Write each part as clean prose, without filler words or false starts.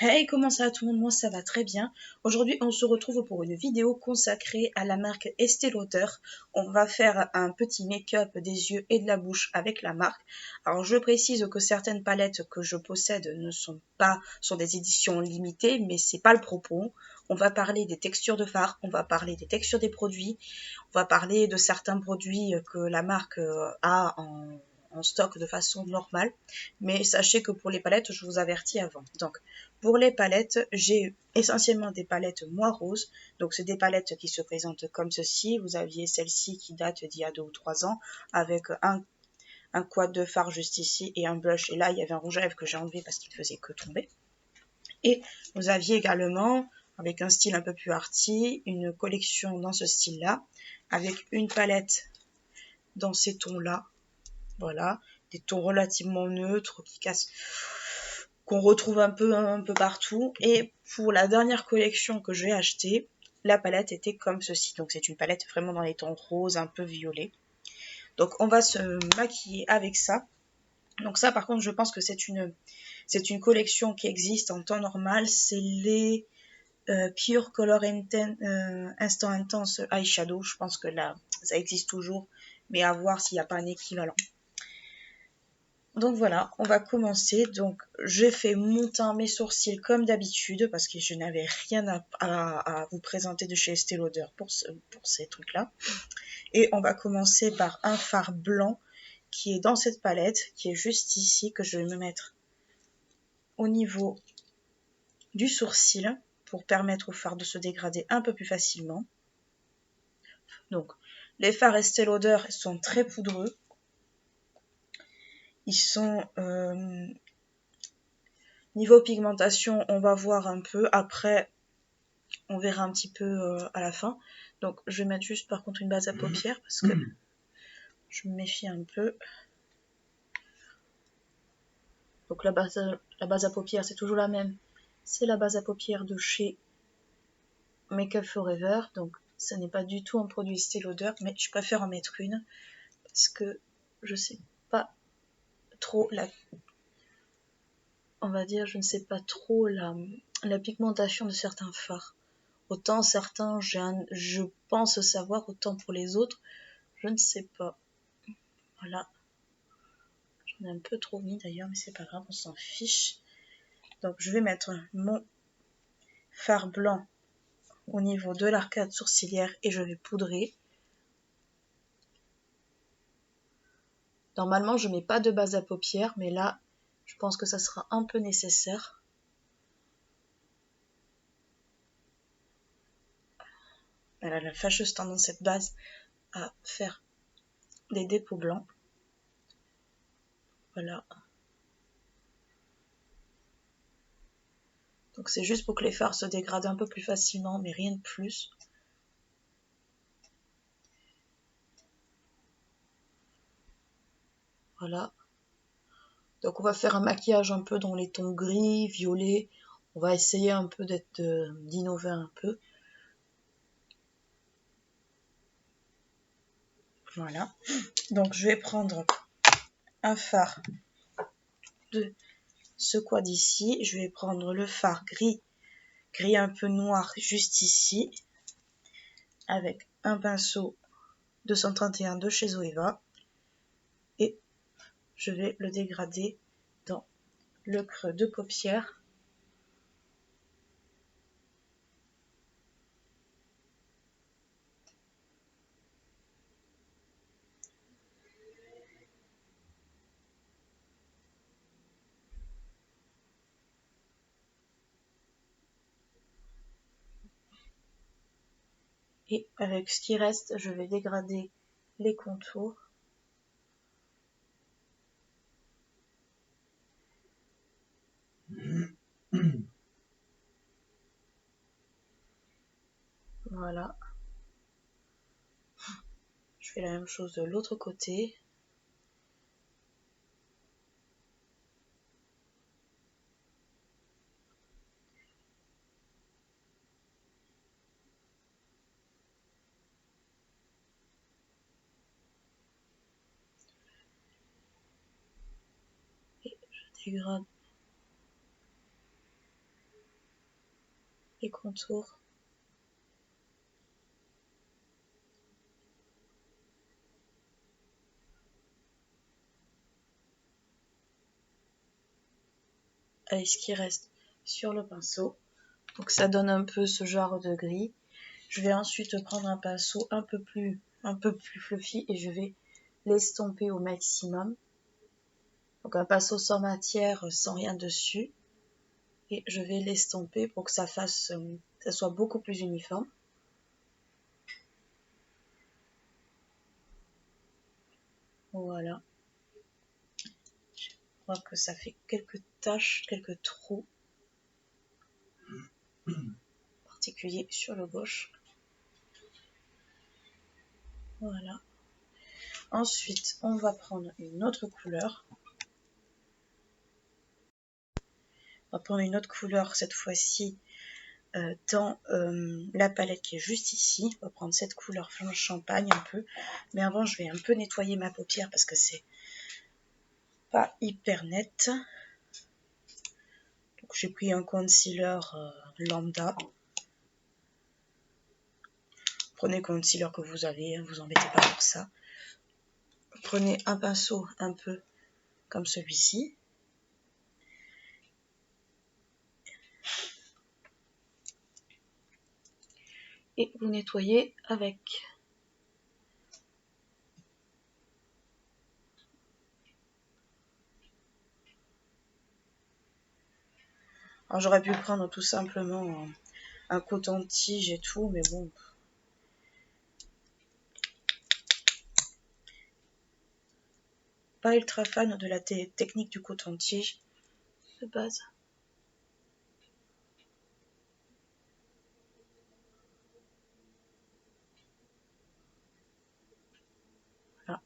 Hey, comment ça va tout le monde? Moi ça va très bien. Aujourd'hui on se retrouve pour une vidéo consacrée à la marque Estée Lauder. On va faire un petit make-up des yeux et de la bouche avec la marque. Alors je précise que certaines palettes que je possède ne sont des éditions limitées, mais c'est pas le propos. On va parler des textures de fard, on va parler des textures des produits, on va parler de certains produits que la marque a en stock de façon normale, mais sachez que pour les palettes, je vous avertis avant. Donc, pour les palettes, j'ai essentiellement des palettes Moi Rose, donc c'est des palettes qui se présentent comme ceci. Vous aviez celle-ci qui date d'il y a 2 ou 3 ans, avec un quad de fard juste ici et un blush, et là il y avait un rouge à lèvres que j'ai enlevé parce qu'il faisait que tomber. Et vous aviez également, avec un style un peu plus arty, une collection dans ce style-là, avec une palette dans ces tons-là, voilà, des tons relativement neutres qui cassent, qu'on retrouve un peu partout. Et pour la dernière collection que j'ai achetée, la palette était comme ceci. Donc c'est une palette vraiment dans les tons roses, un peu violets. Donc on va se maquiller avec ça. Donc ça par contre je pense que c'est une collection qui existe en temps normal. C'est les Pure Color Instant Intense Eyeshadow. Je pense que là ça existe toujours, mais à voir s'il n'y a pas un équivalent. Donc voilà, on va commencer. Donc j'ai fait mon teint, mes sourcils comme d'habitude parce que je n'avais rien à vous présenter de chez Estée Lauder pour ces trucs-là. Et on va commencer par un fard blanc qui est dans cette palette, qui est juste ici, que je vais me mettre au niveau du sourcil pour permettre au fard de se dégrader un peu plus facilement. Donc les fards Estée Lauder sont très poudreux. Ils sont... niveau pigmentation, on va voir un peu. Après, on verra un petit peu à la fin. Donc, je vais mettre juste par contre une base à paupières parce que je me méfie un peu. Donc, la base à paupières, c'est toujours la même. C'est la base à paupières de chez Make Up For Ever. Donc, ce n'est pas du tout un produit Estée Lauder, mais je préfère en mettre une parce que je sais pas trop on va dire, je ne sais pas trop la pigmentation de certains fards. Autant certains, je pense savoir, autant pour les autres, je ne sais pas. Voilà. J'en ai un peu trop mis d'ailleurs, mais c'est pas grave, on s'en fiche. Donc je vais mettre mon fard blanc au niveau de l'arcade sourcilière et je vais poudrer. Normalement, je mets pas de base à paupières, mais là, je pense que ça sera un peu nécessaire. Elle a la fâcheuse tendance, cette base, à faire des dépôts blancs. Voilà. Donc c'est juste pour que les fards se dégradent un peu plus facilement, mais rien de plus. Voilà. Donc on va faire un maquillage un peu dans les tons gris, violets. On va essayer un peu d'innover un peu. Voilà. Donc je vais prendre un fard de ce quad ici. Je vais prendre le fard gris un peu noir juste ici, avec un pinceau 231 de chez Zoeva. Et je vais le dégrader dans le creux de paupière. Et avec ce qui reste, je vais dégrader les contours. Voilà. Je fais la même chose de l'autre côté. Et je dégrade les contours. Avec ce qui reste sur le pinceau. Donc ça donne un peu ce genre de gris. Je vais ensuite prendre un pinceau un peu plus fluffy et je vais l'estomper au maximum. Donc un pinceau sans matière, sans rien dessus. Et je vais l'estomper pour que ça soit beaucoup plus uniforme. Voilà. Je crois que ça fait quelques taches, quelques trous particuliers sur le gauche. Voilà. Ensuite, on va prendre une autre couleur. On va prendre une autre couleur cette fois-ci dans la palette qui est juste ici. On va prendre cette couleur blanche champagne un peu. Mais avant, je vais un peu nettoyer ma paupière parce que c'est pas hyper net. Donc j'ai pris un concealer lambda. Prenez le concealer que vous avez, vous embêtez pas pour ça. Prenez un pinceau un peu comme celui-ci. Et vous nettoyez avec. Alors j'aurais pu prendre tout simplement un coton-tige et tout, mais bon. Pas ultra fan de la technique du coton-tige de base. Voilà.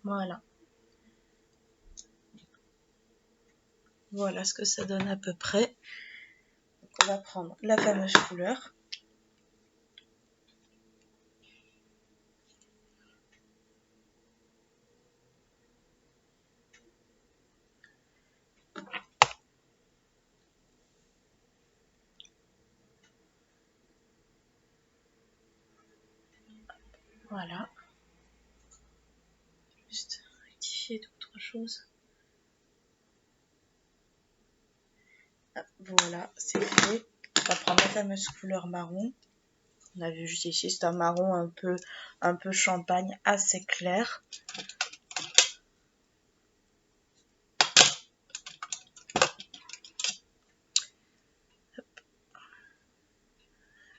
Voilà. Voilà ce que ça donne à peu près. Donc on va prendre la fameuse couleur. Voilà. Juste rectifier d'autres choses. Voilà, c'est fait. On va prendre la fameuse couleur marron. On a vu juste ici, c'est un marron un peu champagne, assez clair.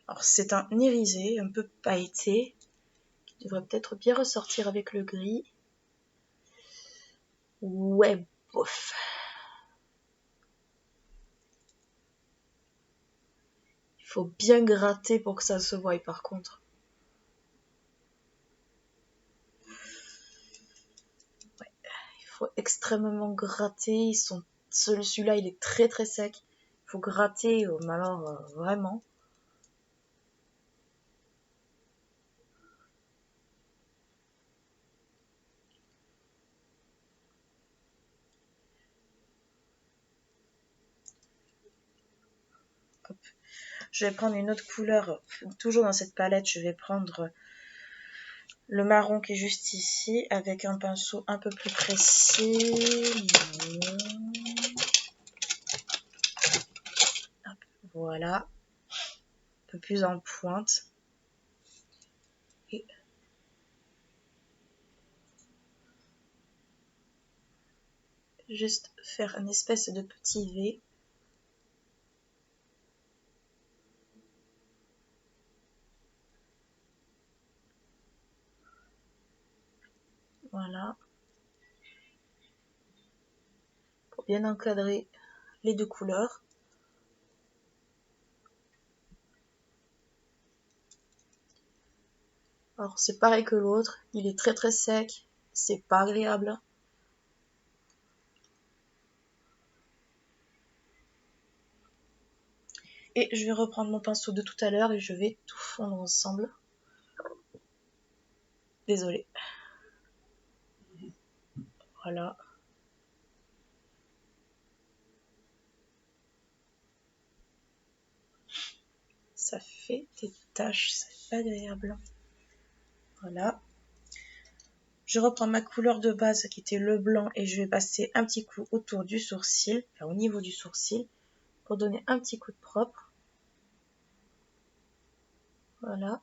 Alors c'est un irisé, un peu pailleté, qui devrait peut-être bien ressortir avec le gris. Ouais, bof. Il faut bien gratter pour que ça se voie par contre. Ouais, il faut extrêmement gratter. Celui-là, il est très très sec. Il faut gratter, mais alors vraiment. Hop. Je vais prendre une autre couleur, toujours dans cette palette, je vais prendre le marron qui est juste ici, avec un pinceau un peu plus précis. Hop, voilà, un peu plus en pointe. Et juste faire une espèce de petit V. Voilà. Pour bien encadrer les deux couleurs. Alors c'est pareil que l'autre, il est très très sec, c'est pas agréable. Et je vais reprendre mon pinceau de tout à l'heure et je vais tout fondre ensemble. Désolée. Voilà. Ça fait des taches, c'est pas agréable. Voilà. Je reprends ma couleur de base qui était le blanc et je vais passer un petit coup autour du sourcil, enfin au niveau du sourcil, pour donner un petit coup de propre. Voilà.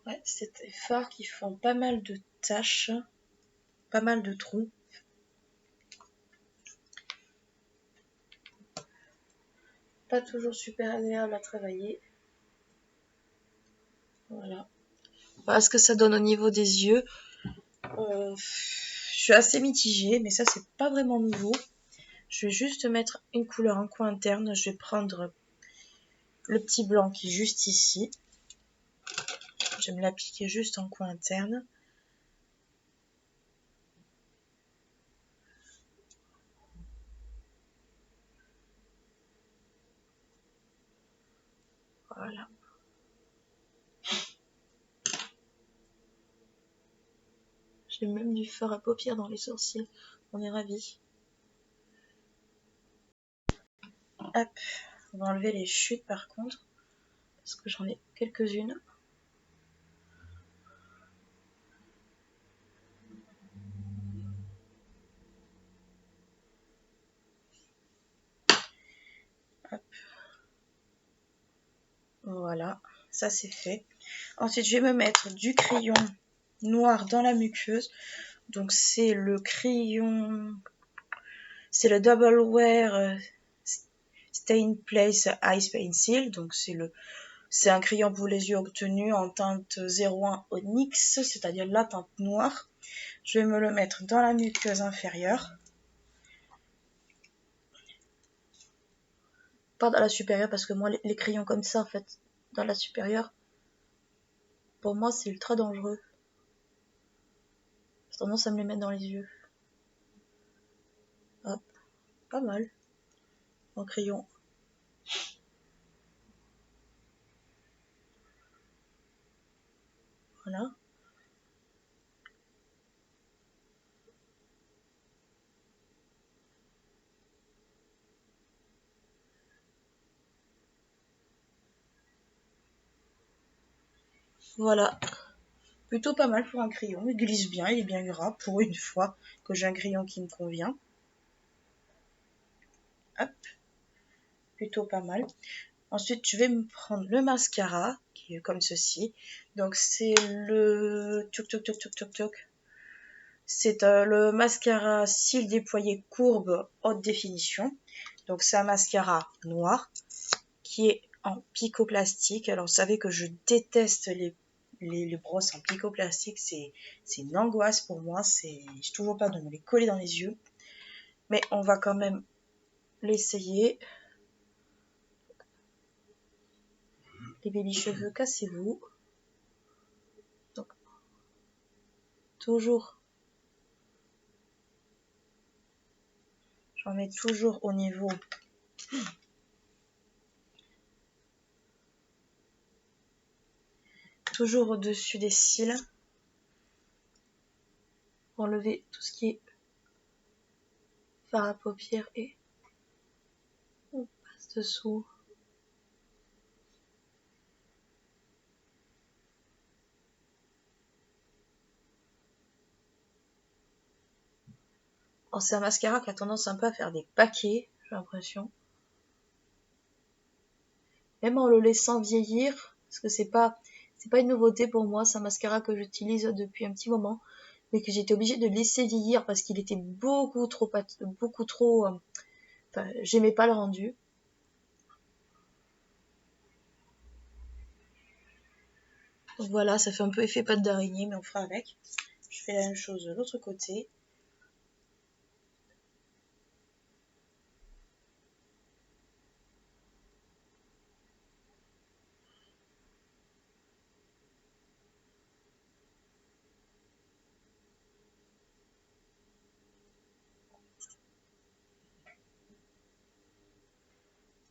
Ouais, c'est des fards qui font pas mal de taches, pas mal de trous. Pas toujours super agréable à travailler. Voilà. Voilà ce que ça donne au niveau des yeux. Je suis assez mitigée, mais ça c'est pas vraiment nouveau. Je vais juste mettre une couleur en coin interne. Je vais prendre le petit blanc qui est juste ici. Je vais me l'appliquer juste en coin interne. Voilà. J'ai même du fard à paupières dans les sourcils. On est ravis. Hop. On va enlever les chutes par contre. Parce que j'en ai quelques-unes. Hop. Voilà. Ça c'est fait. Ensuite je vais me mettre du crayon noir dans la muqueuse. Donc c'est le crayon... C'est le Double Wear Stain Place Ice Pencil. Donc c'est un crayon pour les yeux obtenu en teinte 01 Onyx, c'est-à-dire la teinte noire. Je vais me le mettre dans la muqueuse inférieure. Pas dans la supérieure parce que moi les crayons comme ça en fait, dans la supérieure, pour moi c'est ultra dangereux. J'ai tendance à me les mettre dans les yeux. Hop, pas mal. En crayon. Voilà. Voilà. Plutôt pas mal pour un crayon. Il glisse bien, il est bien gras pour une fois que j'ai un crayon qui me convient. Hop. Plutôt pas mal. Ensuite, je vais me prendre le mascara, qui est comme ceci. Donc, c'est le... C'est le mascara cils déployé courbe haute définition. Donc, c'est un mascara noir qui est en picoplastique. Alors, vous savez que je déteste les brosses en picoplastique. C'est une angoisse pour moi. Je toujours pas de me les coller dans les yeux. Mais on va quand même l'essayer. Les baby cheveux, cassez-vous. Donc, toujours, j'en mets toujours au niveau toujours au-dessus des cils pour enlever tout ce qui est fard à paupières et on passe dessous. Oh, c'est un mascara qui a tendance un peu à faire des paquets. j'ai l'impression. Même en le laissant vieillir, parce que c'est pas une nouveauté pour moi, c'est un mascara que j'utilise depuis un petit moment, mais que j'étais obligée de laisser vieillir parce qu'il était beaucoup trop, enfin, j'aimais pas le rendu. Donc voilà, ça fait un peu effet pâte d'araignée, mais on fera avec. Je fais la même chose de l'autre côté.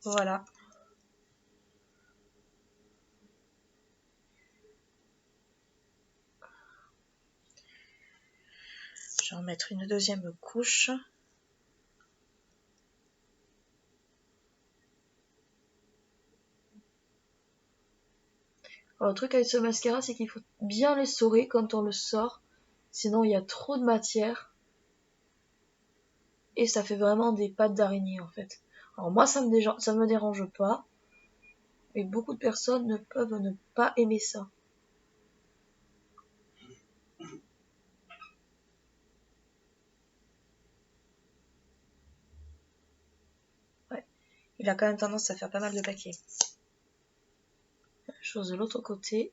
Voilà. Je vais en mettre une deuxième couche. Alors, le truc avec ce mascara, c'est qu'il faut bien l'essorer quand on le sort. Sinon, il y a trop de matière. Et ça fait vraiment des pattes d'araignée, en fait. Alors moi, ça me dérange pas. Mais beaucoup de personnes ne peuvent ne pas aimer ça. Ouais. Il a quand même tendance à faire pas mal de paquets. Chose de l'autre côté.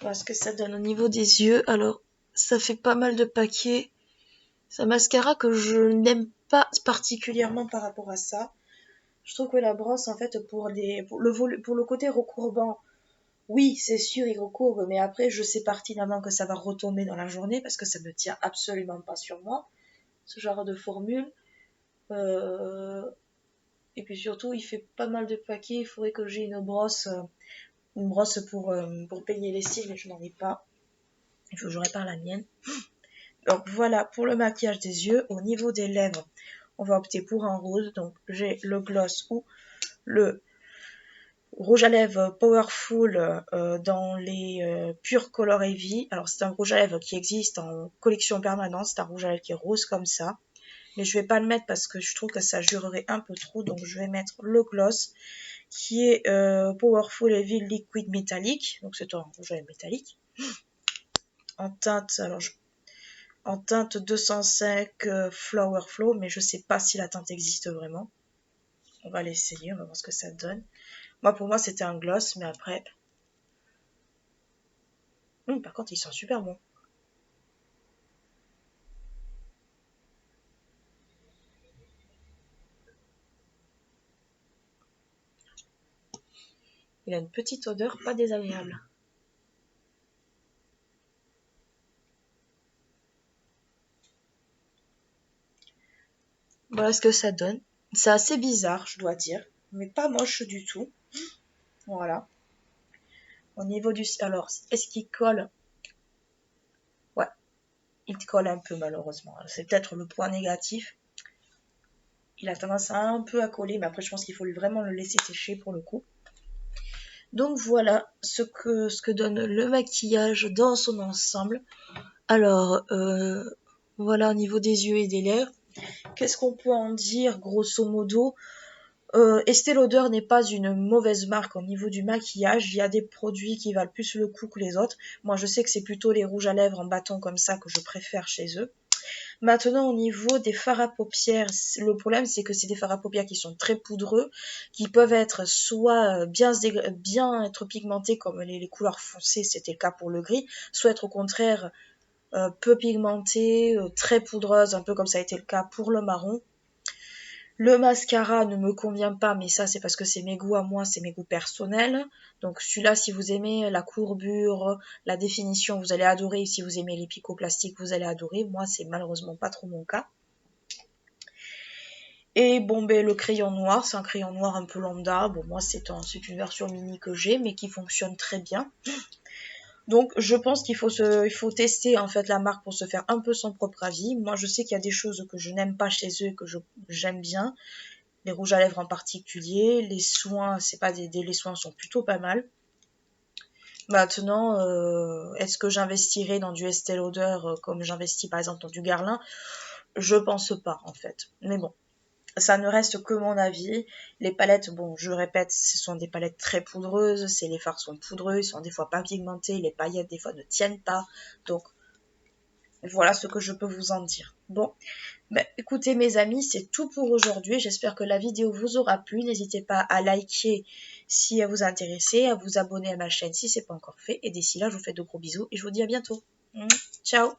Voilà ce que ça donne au niveau des yeux. Alors, ça fait pas mal de paquets. C'est un mascara que je n'aime pas particulièrement par rapport à ça. Je trouve que la brosse, en fait, pour le côté recourbant, oui, c'est sûr, il recourbe, mais après, je sais pertinemment que ça va retomber dans la journée parce que ça ne tient absolument pas sur moi, ce genre de formule. Et puis surtout, il fait pas mal de paquets. Il faudrait que j'ai une brosse pour peigner les cils, mais je n'en ai pas. Il faut que je répare la mienne. Donc voilà, pour le maquillage des yeux, au niveau des lèvres, on va opter pour un rose. Donc j'ai le gloss ou le rouge à lèvres Powerful dans les Pure Color Heavy. Alors c'est un rouge à lèvres qui existe en collection permanente. C'est un rouge à lèvres qui est rose comme ça. Mais je vais pas le mettre parce que je trouve que ça jurerait un peu trop. Donc je vais mettre le gloss qui est Powerful Heavy Liquid Metallic. Donc c'est un rouge à lèvres métallique. En teinte 205 Flower Flow, mais je sais pas si la teinte existe vraiment. On va l'essayer, on va voir ce que ça donne. Moi, pour moi, c'était un gloss, mais après... par contre, ils sont super bons. Il a une petite odeur pas désagréable. Voilà ce que ça donne. C'est assez bizarre, je dois dire, mais pas moche du tout. Voilà. Au niveau du... Alors, est-ce qu'il colle? Ouais, il colle un peu malheureusement. C'est peut-être le point négatif. Il a tendance un peu à coller, mais après je pense qu'il faut vraiment le laisser sécher pour le coup. Donc voilà ce que donne le maquillage dans son ensemble. Alors, voilà au niveau des yeux et des lèvres. Qu'est-ce qu'on peut en dire grosso modo? Estée Lauder n'est pas une mauvaise marque au niveau du maquillage. Il y a des produits qui valent plus le coup que les autres. Moi, je sais que c'est plutôt les rouges à lèvres en bâton comme ça que je préfère chez eux. Maintenant, au niveau des fards à paupières, le problème, c'est que c'est des fards à paupières qui sont très poudreux, qui peuvent être soit bien être pigmentés comme les couleurs foncées, c'était le cas pour le gris, soit être au contraire peu pigmentées, très poudreuses, un peu comme ça a été le cas pour le marron. Le mascara ne me convient pas, mais ça c'est parce que c'est mes goûts à moi, c'est mes goûts personnels. Donc celui-là, si vous aimez la courbure, la définition, vous allez adorer. Si vous aimez les picots plastiques, vous allez adorer. Moi, c'est malheureusement pas trop mon cas. Et bon, ben le crayon noir, c'est un crayon noir un peu lambda. Bon, moi c'est une version mini que j'ai, mais qui fonctionne très bien. Donc je pense qu'il faut tester en fait la marque pour se faire un peu son propre avis. Moi je sais qu'il y a des choses que je n'aime pas chez eux et que j'aime bien. les rouges à lèvres en particulier. Les soins, c'est pas les soins sont plutôt pas mal. Maintenant, est-ce que j'investirai dans du Estée Lauder comme j'investis par exemple dans du Guerlain? Je pense pas en fait. Mais bon, ça ne reste que mon avis. Les palettes, bon, je répète, ce sont des palettes très poudreuses. Les fards sont poudreux, ils sont des fois pas pigmentés. Les paillettes, des fois, ne tiennent pas. Donc, voilà ce que je peux vous en dire. Bon, ben, écoutez mes amis, c'est tout pour aujourd'hui. J'espère que la vidéo vous aura plu. N'hésitez pas à liker si elle vous a intéressé, à vous abonner à ma chaîne si ce n'est pas encore fait. Et d'ici là, je vous fais de gros bisous et je vous dis à bientôt. Ciao.